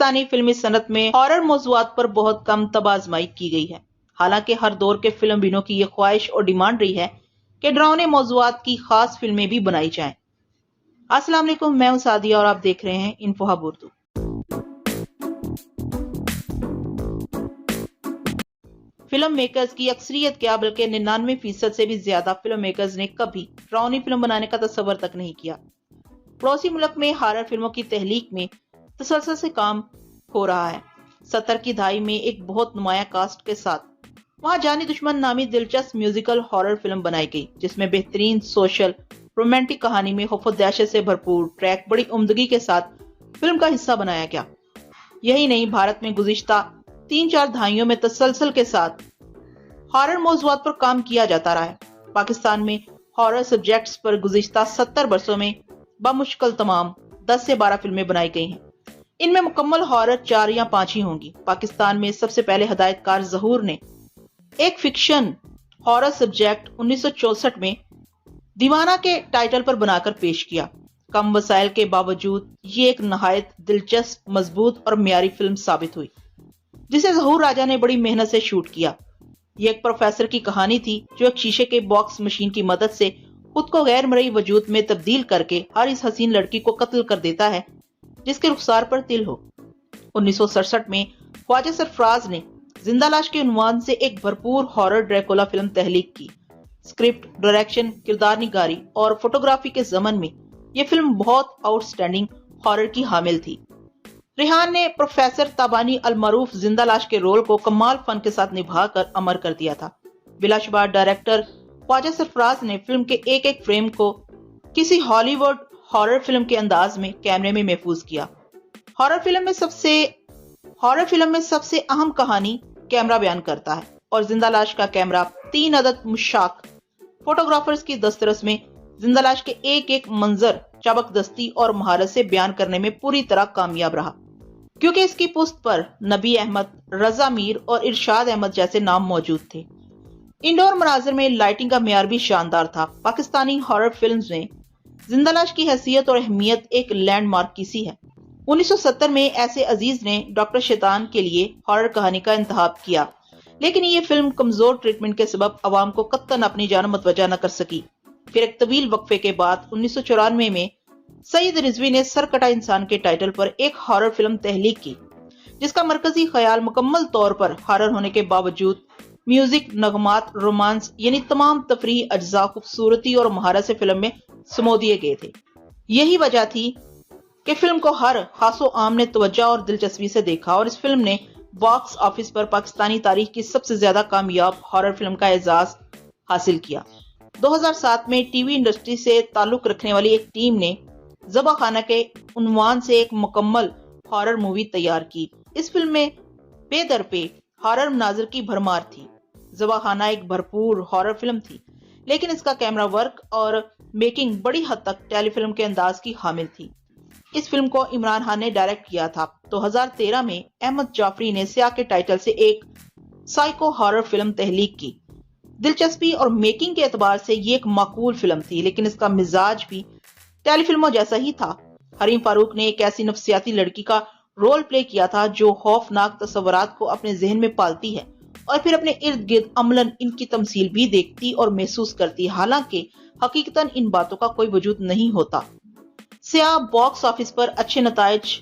پاکستانی فلمی صنعت میں ہارر موضوعات پر بہت کم طب آزمائی کی گئی ہے، حالانکہ ہر دور کے فلم بینوں کی یہ خواہش اور ڈیمانڈ رہی ہے کہ ڈراؤنے موضوعات کی خاص فلمیں بھی بنائی جائیں۔ السلام علیکم، میں ہوں سعدیہ اور آپ دیکھ رہے ہیں info hub Urdu. Film makers کی اکثریت کیا بلکہ 99% سے بھی زیادہ فلم میکرز نے کبھی ڈراؤنی فلم بنانے کا تصور تک نہیں کیا۔ پڑوسی ملک میں ہارر فلموں کی تخلیق میں تسلسل سے کام ہو رہا ہے۔ 70 کی دہائی میں ایک بہت نمایاں کاسٹ کے ساتھ وہاں جانی دشمن نامی دلچسپ میوزیکل ہارر فلم بنائی گئی، جس میں بہترین سوشل رومانٹک کہانی میں خوف و دہشت سے بھرپور ٹریک بڑی عمدگی کے ساتھ فلم کا حصہ بنایا گیا۔ یہی نہیں، بھارت میں گزشتہ 3-4 دہائیوں میں تسلسل کے ساتھ ہارر موضوعات پر کام کیا جاتا رہا ہے۔ پاکستان میں ہارر سبجیکٹس پر گزشتہ 70 برسوں میں بمشکل تمام 10 سے 12 فلمیں بنائی گئی ہیں۔ ان میں مکمل ہارر 4 یا 5 ہی ہوں گی۔ پاکستان میں سب سے پہلے ہدایت کار ظہور نے ایک فکشن ہارر سبجیکٹ 1964 میں دیوانہ کے ٹائٹل پر بنا کر پیش کیا۔ کم وسائل کے باوجود یہ ایک نہایت دلچسپ، مضبوط اور معیاری فلم ثابت ہوئی، جسے ظہور راجہ نے بڑی محنت سے شوٹ کیا۔ یہ ایک پروفیسر کی کہانی تھی جو ایک شیشے کے باکس مشین کی مدد سے خود کو غیر مرئی وجود میں تبدیل کر کے ہر اس حسین لڑکی کو قتل کر دیتا ہے جس کے رخسار پر تل ہو۔ 1967 میں خواجہ سرفراز نے زندہ لاش کے عنوان سے ایک بھرپور ہارر ڈریکولا فلم تخلیق کی۔ اسکرپٹ، ڈائریکشن، کردار نگاری اور فوٹوگرافی کے ضمن میں یہ فلم بہت آؤٹ سٹینڈنگ ہارر کی حامل تھی۔ ریحان نے پروفیسر تابانی المعروف زندہ لاش کے رول کو کمال فن کے ساتھ نبھا کر امر کر دیا تھا۔ بلا شبہ ڈائریکٹر خواجہ سرفراز نے فلم کے ایک ایک فریم کو کسی ہالی ووڈ ہارر فلم کے انداز میں کیمرے میں محفوظ کیا۔ ہارر فلم میں سب سے اہم کہانی کیمرہ بیان کرتا ہے، اور زندہ لاش کا کیمرہ 3 عدد مشاق فوٹوگرافرز کی دسترس میں زندہ لاش کے ایک ایک منظر چابک دستی اور مہارت سے بیان کرنے میں پوری طرح کامیاب رہا، کیونکہ اس کی پشت پر نبی احمد، رضا میر اور ارشاد احمد جیسے نام موجود تھے۔ انڈور مناظر میں لائٹنگ کا معیار بھی شاندار تھا۔ پاکستانی ہارر فلمز میں زندہ لاش کی حیثیت اور اہمیت ایک لینڈ مارک کی سی ہے۔ 1970 میں ایسے عزیز نے ڈاکٹر شیطان کے لیے ہارر کہانی کا انتخاب کیا، لیکن یہ فلم کمزور ٹریٹمنٹ کے سبب عوام کو قطعاً اپنی جانب متوجہ نہ کر سکی۔ پھر ایک طویل وقفے کے بعد 1994 میں سید رضوی نے سرکٹا انسان کے ٹائٹل پر ایک ہارر فلم تخلیق کی، جس کا مرکزی خیال مکمل طور پر ہارر ہونے کے باوجود میوزک، نغمات، رومانس یعنی تمام تفریحی اجزاء خوبصورتی اور مہارت سے فلم میں سمو دیے گئے تھے۔ یہی وجہ تھی کہ فلم کو ہر خاص و عام نے توجہ اور دلچسپی سے دیکھا، اور اس فلم نے باکس آفس پر پاکستانی تاریخ کی سب سے زیادہ کامیاب ہارر فلم کا اعزاز حاصل کیا۔ 2007 میں ٹی وی انڈسٹری سے تعلق رکھنے والی ایک ٹیم نے ذبح خانہ کے عنوان سے ایک مکمل ہارر مووی تیار کی۔ اس فلم میں بے در پہ ہارر مناظر کی بھرمار تھی۔ ذبح خانہ ایک بھرپور ہارر فلم تھی، لیکن اس کا کیمرہ ورک اور میکنگ بڑی حد تک ٹیلی فلم کے انداز کی حامل تھی۔ اس فلم کو عمران خان نے ڈائریکٹ کیا تھا۔ 2013 میں احمد جعفری نے سیاہ کے ٹائٹل سے ایک سائیکو ہارر فلم تخلیق کی۔ دلچسپی اور میکنگ کے اعتبار سے یہ ایک معقول فلم تھی، لیکن اس کا مزاج بھی ٹیلی فلموں جیسا ہی تھا۔ حریم فاروق نے ایک ایسی نفسیاتی لڑکی کا رول پلے کیا تھا جو خوفناک تصورات کو اپنے ذہن میں پالتی ہے اور پھر اپنے ارد گرد عملاً ان کی تمثیل بھی دیکھتی اور محسوس کرتی، حالانکہ حقیقتاً ان باتوں کا کوئی وجود نہیں ہوتا۔ سیاہ باکس آفس پر اچھے نتائج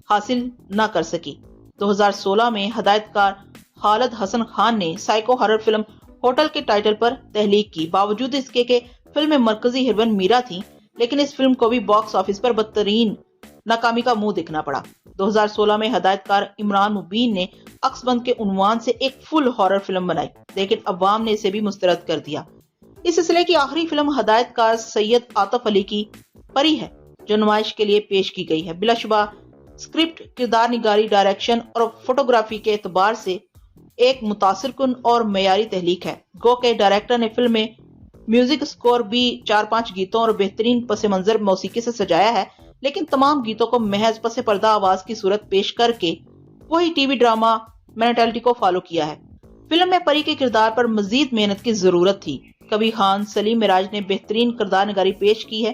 حاصل نہ کر سکی۔ 2016 میں ہدایت کار خالد حسن خان نے سائیکو ہارر فلم ہوٹل کے ٹائٹل پر تخلیق کی۔ باوجود اس کے کہ فلم میں مرکزی ہیروئن میرا تھی، لیکن اس فلم کو بھی باکس آفس پر بدترین ناکامی کا منہ دیکھنا پڑا۔ 2016 میں ہدایت کار عمران مبین نے عکس بند کے عنوان سے ایک فل ہارر فلم بنائی، لیکن عوام نے اسے بھی مسترد کر دیا۔ اس سلسلے کی آخری فلم ہدایت کار سید عاطف علی کی پری ہے، جو نمائش کے لیے پیش کی گئی ہے۔ بلا شبہ اسکرپٹ، کردار نگاری، ڈائریکشن اور فوٹوگرافی کے اعتبار سے ایک متاثر کن اور معیاری تخلیق ہے۔ گو کہ ڈائریکٹر نے فلم میں میوزک اسکور بھی 4-5 گیتوں اور بہترین پس منظر موسیقی سے سجایا ہے، لیکن تمام گیتوں کو محض پس پردہ آواز کی صورت پیش کر کے وہی ٹی وی ڈرامہ مینٹالٹی کو فالو کیا ہے۔ فلم میں پری کے کردار پر مزید محنت کی ضرورت تھی۔ کبھی خان سلیم مراج نے بہترین کردار نگاری پیش کی ہے،